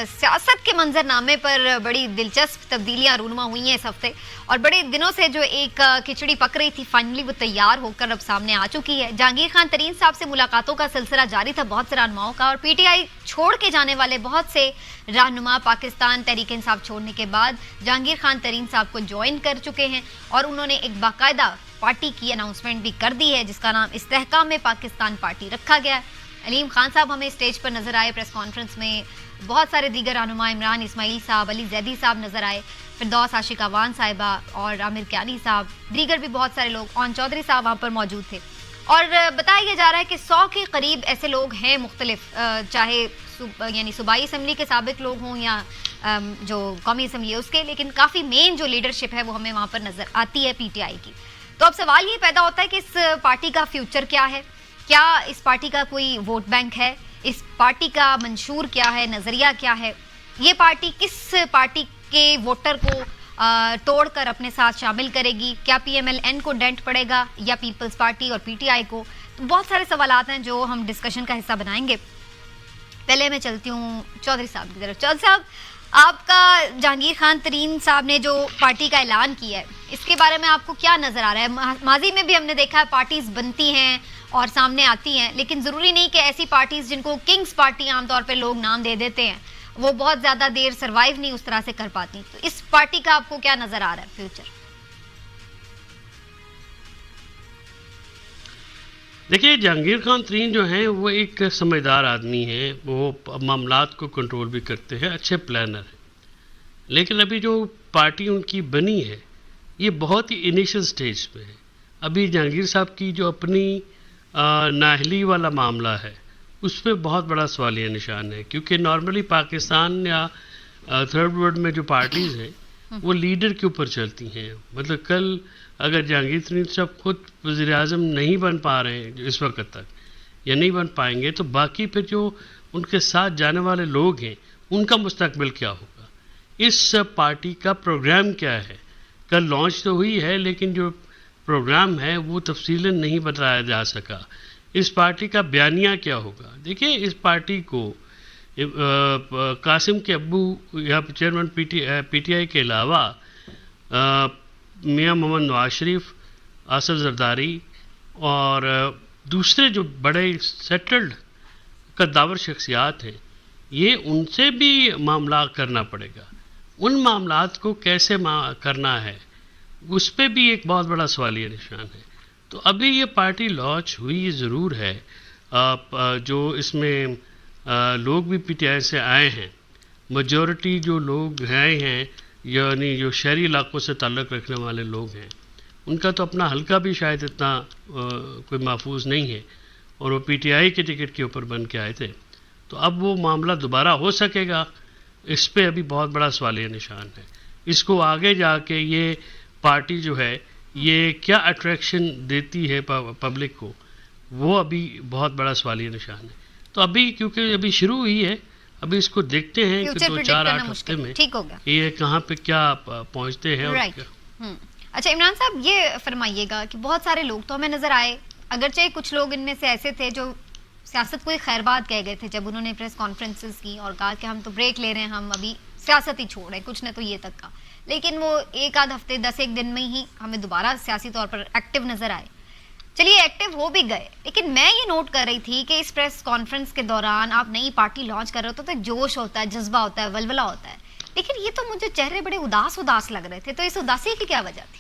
सियासत के मंजरनामे पर बड़ी दिलचस्प तब्दीलियां रूनुमा हुई हैं इस हफ्ते, और बड़े दिनों से जो एक खिचड़ी पक रही थी फाइनली वो तैयार होकर अब सामने आ चुकी है। जहांगीर खान तरीन साहब से मुलाकातों का सिलसिला जारी था बहुत से रहनुमाओं का, और पीटीआई छोड़ के जाने वाले बहुत से रहनुमा पाकिस्तान तहरीक इंसाफ छोड़ने के बाद जहांगीर खान तरीन साहब को ज्वाइन कर चुके हैं, और उन्होंने एक बाकायदा पार्टी की अनाउंसमेंट भी कर दी है जिसका नाम इस्तेहकाम पाकिस्तान पार्टी रखा गया है। अलीम खान साहब हमें स्टेज पर नजर आए प्रेस कॉन्फ्रेंस में, बहुत सारे दीगर रहनुमा इमरान इस्माइल साहब, अली जैदी साहब नजर आए, फिरदौस आशिक अवान साहिबा और आमिर क्यानी साहब, दीगर भी बहुत सारे लोग, ओन चौधरी साहब वहाँ पर मौजूद थे। और बताया जा रहा है कि 100 के करीब ऐसे लोग हैं मुख्तलिफ, चाहे यानी सूबाई असम्बली के साबिक लोग हों या जो कौमी असम्बली है उसके, लेकिन काफ़ी मेन जो लीडरशिप है वो हमें वहाँ पर नजर आती है पीटीआई की। तो अब सवाल ये पैदा होता है कि इस पार्टी का फ्यूचर क्या है, क्या इस पार्टी का कोई वोट बैंक है, इस पार्टी का मंशूर क्या है, नजरिया क्या है, ये पार्टी किस पार्टी के वोटर को तोड़कर अपने साथ शामिल करेगी, क्या पीएमएलएन को डेंट पड़ेगा या पीपल्स पार्टी और पीटीआई को। तो बहुत सारे सवालात हैं जो हम डिस्कशन का हिस्सा बनाएंगे। पहले मैं चलती हूँ चौधरी साहब की तरफ। चौधरी साहब, आपका जहांगीर खान तरीन साहब ने जो पार्टी का ऐलान किया है इसके बारे में आपको क्या नजर आ रहा है? माजी में भी हमने देखा है पार्टीज बनती हैं और सामने आती हैं, लेकिन ज़रूरी नहीं कि ऐसी पार्टीज जिनको किंग्स पार्टी आमतौर पर लोग नाम दे देते हैं वो बहुत ज़्यादा देर सरवाइव नहीं उस तरह से कर पाती। तो इस पार्टी का आपको क्या नज़र आ रहा है फ्यूचर? देखिए, जहांगीर खान तरीन जो हैं वो एक समझदार आदमी हैं, वो मामलात को कंट्रोल भी करते हैं, अच्छे प्लानर हैं। लेकिन अभी जो पार्टी उनकी बनी है ये बहुत ही इनिशियल स्टेज पे है। अभी जहांगीर साहब की जो अपनी नाहली वाला मामला है उस पर बहुत बड़ा सवालिया निशान है, क्योंकि नॉर्मली पाकिस्तान या थर्ड वर्ल्ड में जो पार्टीज़ हैं वो लीडर के ऊपर चलती हैं। मतलब कल अगर जहांगीर तरीन साहब खुद वज़ीर आज़म नहीं बन पा रहे हैं इस वक्त तक या नहीं बन पाएंगे, तो बाकी फिर जो उनके साथ जाने वाले लोग हैं उनका मुस्तकबिल क्या होगा, इस पार्टी का प्रोग्राम क्या है। कल लॉन्च तो हुई है लेकिन जो प्रोग्राम है वो तफसीलन नहीं बताया जा सका। इस पार्टी का बयानिया क्या होगा? देखिए, इस पार्टी को कासिम के अब्बू या चेयरमैन पीटीआई के अलावा मियां मोहम्मद नवाज शरीफ, आसिफ जरदारी और दूसरे जो बड़े सेटल्ड कद्दावर शख्सियात हैं, ये उनसे भी मामला करना पड़ेगा। उन मामलात को कैसे करना है उस पर भी एक बहुत बड़ा सवालिया निशान है। तो अभी ये पार्टी लॉन्च हुई ज़रूर है, जो इसमें लोग भी पीटीआई से आए हैं, मेजॉरिटी जो लोग आए हैं यानी जो शहरी इलाकों से ताल्लुक़ रखने वाले लोग हैं, उनका तो अपना हल्का भी शायद इतना कोई महफूज नहीं है, और वो पीटीआई के टिकट के ऊपर बन के आए थे। तो अब वो मामला दोबारा हो सकेगा, इस पे अभी बहुत बड़ा सवालिया निशान है। इसको आगे जाके ये पार्टी जो है ये क्या अट्रैक्शन देती है पब्लिक को, वो अभी बहुत बड़ा सवालिया निशान है। तो अभी क्योंकि अभी शुरू हुई है, अभी इसको देखते हैं कि 2-4-8 हफ्ते में ये कहाँ पे क्या पहुँचते हैं। अच्छा इमरान साहब, ये फरमाइएगा कि बहुत सारे लोग तो हमें नजर आए, अगरचे कुछ लोग इनमें से ऐसे थे जो सियासत को खैरबाद कह गए थे जब उन्होंने प्रेस कॉन्फ्रेंसेस की और कहा कि हम तो ब्रेक ले रहे हैं, हम अभी सियासत ही छोड़ रहे हैं, कुछ न तो ये तक का। लेकिन वो एक आध हफ्ते 10-1 दिन में ही हमें दोबारा सियासी तौर पर एक्टिव नजर आए। चलिए एक्टिव हो भी गए, लेकिन मैं ये नोट कर रही थी कि इस प्रेस कॉन्फ्रेंस के दौरान आप नई पार्टी लॉन्च कर रहे हो तो जोश होता है, जज्बा होता है, वलवला होता है, लेकिन ये तो मुझे चेहरे बड़े उदास लग रहे थे। तो इस उदासी की क्या वजह थी?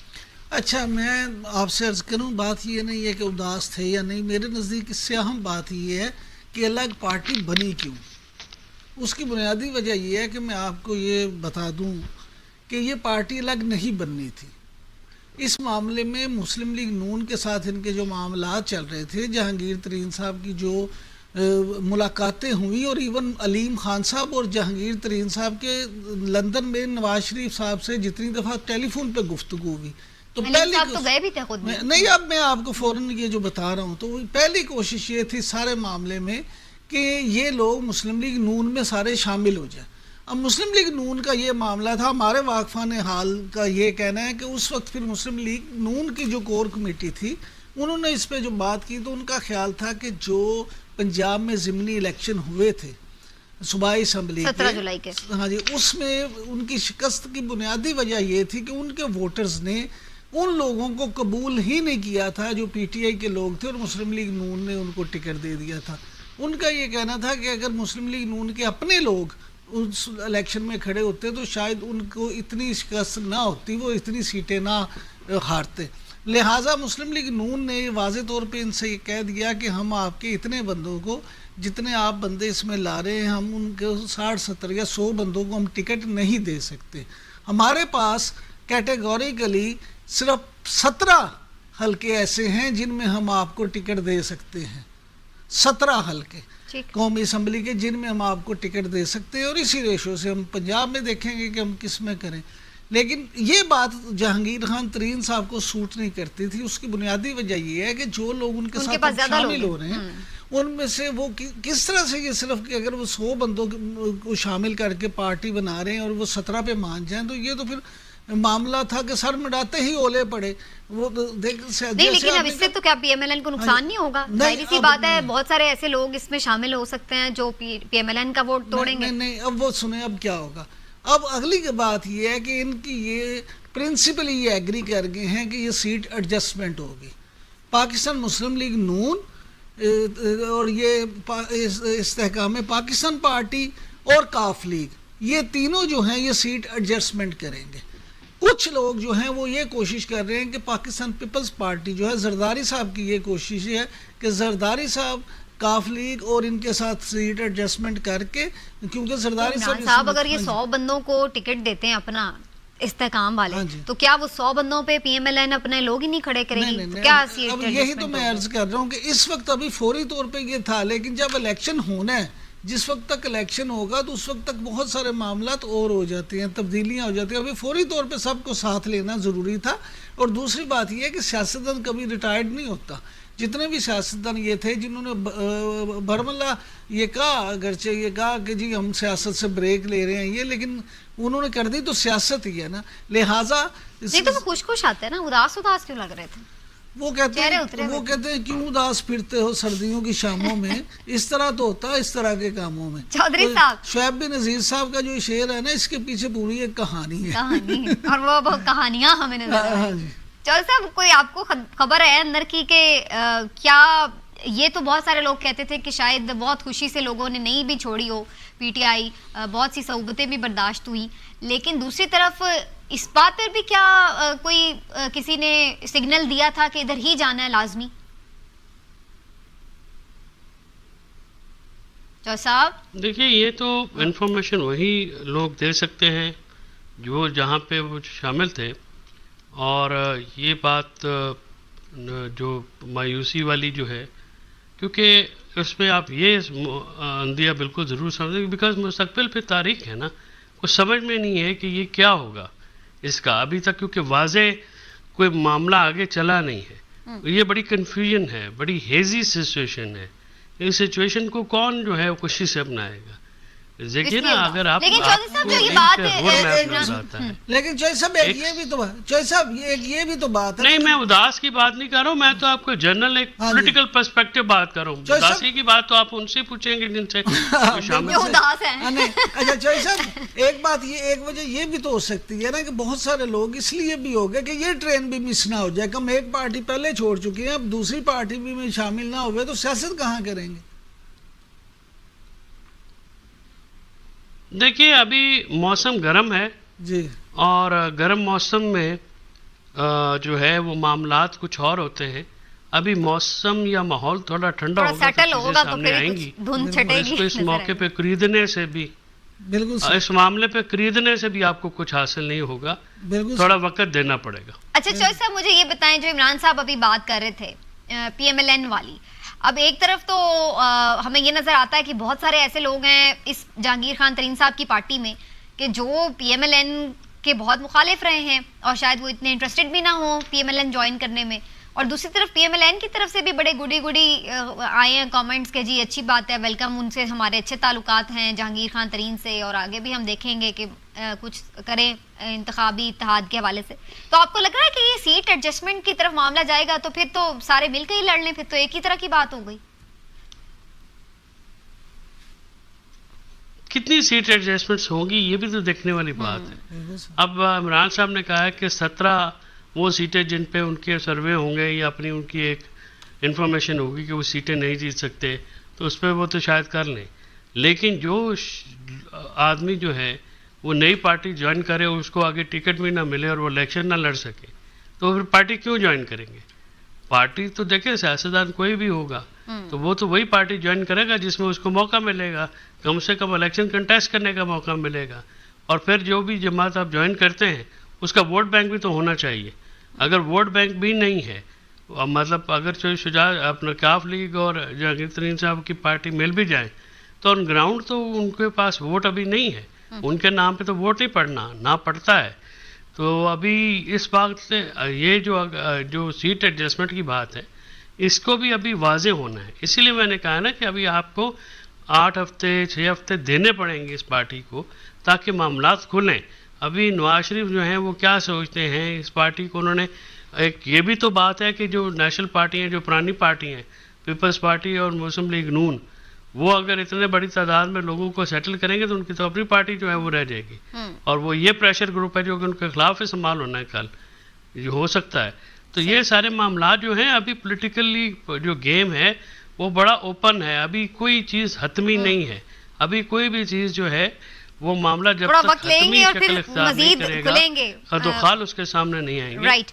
अच्छा, मैं आपसे अर्ज करूँ, बात ये नहीं है कि उदास थे या नहीं, मेरे नज़दीक इससे अहम बात ये है कि अलग पार्टी बनी क्यों। उसकी बुनियादी वजह यह है कि मैं आपको ये बता दूं कि ये पार्टी अलग नहीं बननी थी। इस मामले में मुस्लिम लीग नून के साथ इनके जो मामलात चल रहे थे, जहांगीर तरीन साहब की जो मुलाकातें हुई, और इवन अलीम खान साहब और जहांगीर तरीन साहब के लंदन में नवाज शरीफ साहब से जितनी दफ़ा टेलीफोन पे गुफ्तगू हुई, तो पहली तो गए भी थे खुद में। नहीं, अब मैं आपको फ़ौरन ये जो बता रहा हूँ, तो पहली कोशिश ये थी सारे मामले में कि ये लोग मुस्लिम लीग नून में सारे शामिल हो जाए। अब मुस्लिम लीग नून का ये मामला था, हमारे वाकफान हाल का ये कहना है कि उस वक्त फिर मुस्लिम लीग नून की जो कोर कमेटी थी उन्होंने इस पे जो बात की, तो उनका ख्याल था कि जो पंजाब में ज़िमनी इलेक्शन हुए थे सूबाई असम्बली 17 जुलाई के। हाँ जी, उसमें उनकी शिकस्त की बुनियादी वजह ये थी कि उनके वोटर्स ने उन लोगों को कबूल ही नहीं किया था जो पीटीआई के लोग थे, और मुस्लिम लीग नून ने उनको टिकट दे दिया था। उनका ये कहना था कि अगर मुस्लिम लीग नून के अपने लोग उस इलेक्शन में खड़े होते तो शायद उनको इतनी शिकस्त ना होती, वो इतनी सीटें ना हारते। लिहाजा मुस्लिम लीग नून ने वाज़े तौर पे इनसे ये कह दिया कि हम आपके इतने बंदों को, जितने आप बंदे इसमें ला रहे हैं, हम उनके 60-70 या 100 बंदों को हम टिकट नहीं दे सकते। हमारे पास कैटेगोरिकली सिर्फ 17 हलके ऐसे हैं जिनमें हम आपको टिकट दे सकते हैं। 17 हलके कौमी असम्बली के जिनमें हम आपको टिकट दे सकते हैं, और इसी रेशो से हम पंजाब में देखेंगे कि हम किस में करें। लेकिन ये बात जहांगीर खान तरीन साहब को सूट नहीं करती थी। उसकी बुनियादी वजह ये है कि जो लोग उनके साथ शामिल हो रहे हैं उनमें से वो किस तरह से, ये सिर्फ कि अगर वो 100 बंदों को शामिल करके पार्टी बना रहे हैं और वो 17 पे मान जाएं, तो ये तो फिर मामला था कि सर मिटाते ही ओले पड़े। वो देख नहीं, लेकिन अब इससे तो क्या पीएमएलएन को नुकसान नहीं होगा? जाहिर सी बात है, बहुत सारे ऐसे लोग इसमें शामिल हो सकते हैं जो पीएमएलएन का वोट तोड़ेंगे। नहीं, अब वो सुने अब क्या होगा। अब अगली बात ये है कि इनकी ये प्रिंसिपली ये एग्री कर गए हैं कि ये सीट एडजस्टमेंट होगी। पाकिस्तान मुस्लिम लीग नून और ये इस्तेहकाम पाकिस्तान पार्टी और काफ लीग, ये तीनों जो हैं ये सीट एडजस्टमेंट करेंगे। कुछ लोग जो हैं वो ये कोशिश कर रहे हैं कि पाकिस्तान पीपल्स पार्टी जो है, जरदारी साहब की ये कोशिश है कि जरदारी साहब काफ लीग और इनके साथ सीट एडजस्टमेंट करके, क्योंकि जरदारी साहब अगर ये 100 बंदों को टिकट देते हैं अपना इस्तेकाम वाले, तो क्या वो 100 बंदों पे पीएमएलएन अपने लोग ही नहीं खड़े करेगी? नहीं, क्या अब यही तो मैं अर्ज कर रहा हूँ कि इस वक्त अभी फौरी तौर पे ये था, लेकिन जब इलेक्शन होना है, जिस वक्त तक इलेक्शन होगा तो उस वक्त तक बहुत सारे मामलात और हो जाते हैं, तब्दीलियाँ हो जाती हैं। अभी फौरी तौर पे सबको साथ लेना ज़रूरी था। और दूसरी बात यह है कि सियासतदान कभी रिटायर्ड नहीं होता। जितने भी सियासतदान ये थे जिन्होंने बरमला ये कहा, अगरचे ये कहा कि जी हम सियासत से ब्रेक ले रहे हैं ये, लेकिन उन्होंने कर दी तो सियासत ही है ना। लिहाजा नहीं तो वो खुश आते हैं ना, उदास क्यों लग रहे थे? वो कहते हैं क्यों उदास फिरते हो सर्दियों की शामों में। इस तरह तो होता है इस तरह के कामों में। चौधरी साहब, शुएब बिन अजीज साहब का जो शेर है ना, इसके पीछे पूरी एक कहानी है और वो कहानियां हमें नजर आ रही हैं। चौधरी साहब, कोई आपको खबर है अंदर की कि क्या ये तो बहुत सारे लोग कहते थे कि शायद बहुत खुशी से लोगों ने नहीं भी छोड़ी हो पीटीआई, बहुत सी सहूबतें भी बर्दाश्त हुई, लेकिन दूसरी तरफ इस बात पर भी क्या कोई किसी ने सिग्नल दिया था कि इधर ही जाना है लाजमी? चौधरी साहब, देखिए, ये तो इन्फॉर्मेशन वही लोग दे सकते हैं जो जहाँ पे वो शामिल थे। और ये बात जो मायूसी वाली जो है, क्योंकि उसमें आप ये अंदिया बिल्कुल ज़रूर समझें, बिकॉज मुस्तकबिल पे तारीख है ना, कुछ समझ में नहीं है कि ये क्या होगा इसका अभी तक, क्योंकि वाजे कोई मामला आगे चला नहीं है। ये बड़ी कन्फ्यूजन है, बड़ी हेजी सिचुएशन है। इस सिचुएशन को कौन जो है खुशी से अपनाएगा? देखिए ना, अगर आप लेकिन चौधरी साहब जो ये बात है, लेकिन चौधरी साहब ये भी तो बात है। नहीं, मैं उदास की बात नहीं कर रहा हूँ, मैं तो आपको जनरल एक पॉलिटिकल पर्सपेक्टिव बात कर रहा हूँ। उदासी की बात तो आप उनसे पूछेंगे जिनसे शामिल उदास है। अच्छा चौधरी साहब, एक बात ये, एक वजह ये भी तो हो सकती है ना कि बहुत सारे लोग इसलिए भी हो गए कि ये ट्रेन भी मिस ना हो जाए। कम एक पार्टी पहले छोड़ चुकी है, अब दूसरी पार्टी भी में शामिल ना हो, तो सियासत कहाँ करेंगे? देखिए, अभी मौसम गर्म है जी, और गर्म मौसम में जो है वो मामलात कुछ और होते हैं। अभी मौसम या माहौल थोड़ा ठंडा होगा तो फिर आएंगी धुंध छटेगी। इसको इस मौके पे खरीदने से भी, बिल्कुल इस मामले पे खरीदने से भी आपको कुछ हासिल नहीं होगा, थोड़ा वक्त देना पड़ेगा। अच्छा चौधरी साहब, मुझे ये बताएं, जो इमरान साहब अभी बात कर रहे थे पीएमएलएन वाली, अब एक तरफ तो हमें ये नजर आता है कि बहुत सारे ऐसे लोग हैं इस जहांगीर खान तरीन साहब की पार्टी में कि जो पीएमएलएन के बहुत मुखालिफ रहे हैं और शायद वो इतने इंटरेस्टेड भी ना हो पीएमएलएन ज्वाइन करने में, और दूसरी तरफ पीएमएलएन की तरफ से भी बड़े गुडी आए हैं कमेंट्स के जी अच्छी बात है, वेलकम, उनसे हमारे अच्छे ताल्लुकात हैं जहांगीर खान तरीन से, और आगे भी हम देखेंगे कि कुछ करें इंतखाबी इत्तेहाद के हवाले से। तो आपको लग रहा है कि ये सीट एडजस्टमेंट की तरफ मामला जाएगा तो फिर तो सारे मिलकर ही लड़ लें, फिर तो एक ही तरह की बात हो गई? कितनी सीट एडजस्टमेंट्स होंगी ये भी तो देखने वाली बात है। बिल्कुल सर। अब इमरान साहब ने कहा है कि 17 वो सीटें जिन पे उनके सर्वे होंगे या अपनी उनकी एक इंफॉर्मेशन होगी कि वो सीटें नहीं जीत सकते, तो उस पर वो तो शायद कर लें। लेकिन जो आदमी जो है वो नई पार्टी ज्वाइन करे, उसको आगे टिकट भी ना मिले और वो इलेक्शन ना लड़ सके, तो फिर पार्टी क्यों ज्वाइन करेंगे? पार्टी तो देखे सियासतदान कोई भी होगा तो वो तो वही पार्टी ज्वाइन करेगा जिसमें उसको मौका मिलेगा, कम से कम इलेक्शन कंटेस्ट करने का मौका मिलेगा। और फिर जो भी जमात आप ज्वाइन करते हैं उसका वोट बैंक भी तो होना चाहिए। अगर वोट बैंक भी नहीं है, मतलब अगर जो शुजा अपना काफ लीग और जहांगीर तरीन साहब की पार्टी मिल भी जाए तो ऑन ग्राउंड तो उनके पास वोट अभी नहीं है, उनके नाम पे तो वोट नहीं पड़ना ना पड़ता है। तो अभी इस बात से ये जो सीट एडजस्टमेंट की बात है इसको भी अभी वाजे होना है। इसीलिए मैंने कहा ना कि अभी आपको 8 हफ्ते 6 हफ्ते देने पड़ेंगे इस पार्टी को ताकि मामलात खुलें। अभी नवाज शरीफ जो हैं वो क्या सोचते हैं इस पार्टी को, उन्होंने एक ये भी तो बात है कि जो नेशनल पार्टी हैं, जो पुरानी पार्टी हैं, पीपल्स पार्टी और मुस्लिम लीग नून, वो अगर इतने बड़ी तादाद में लोगों को सेटल करेंगे तो उनकी तो अपनी पार्टी जो है वो रह जाएगी। और वो ये प्रेशर ग्रुप है जो कि उनके खिलाफ इस्तेमाल होना है कल, जो हो सकता है। तो ये सारे मामला जो हैं अभी पॉलिटिकली जो गेम है वो बड़ा ओपन है, अभी कोई चीज़ हतमी नहीं है। अभी कोई भी चीज़ जो है वो मामला जब थोड़ा तक वक्त लेंगे हतमी और शक्ल फिर इख्तियार नहीं मजीद करेगा, खुलेंगे। खदोखाल उसके सामने नहीं आएंगे। राइट।